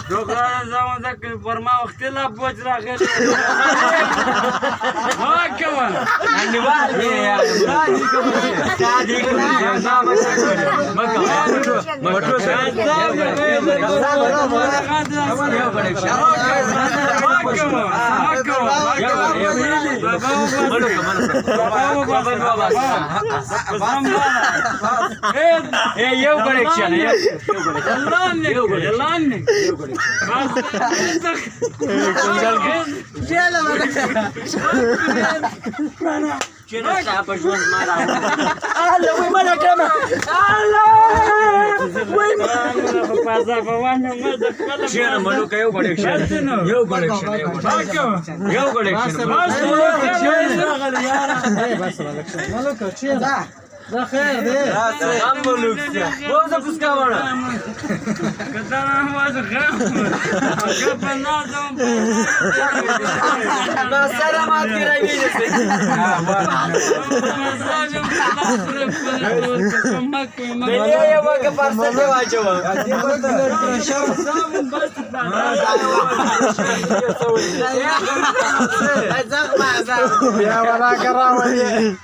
دوغران زمان ذاك برما اختلاف بوجرا غير ما كمان يعني واحد يا راجل كادي ما لا خير ده هم ملوك بوزا فسكاونا كتانا ما زخم قبل نازم ما سلامات قريبين بليه وقف ارسل واجوا يا ولا كرامه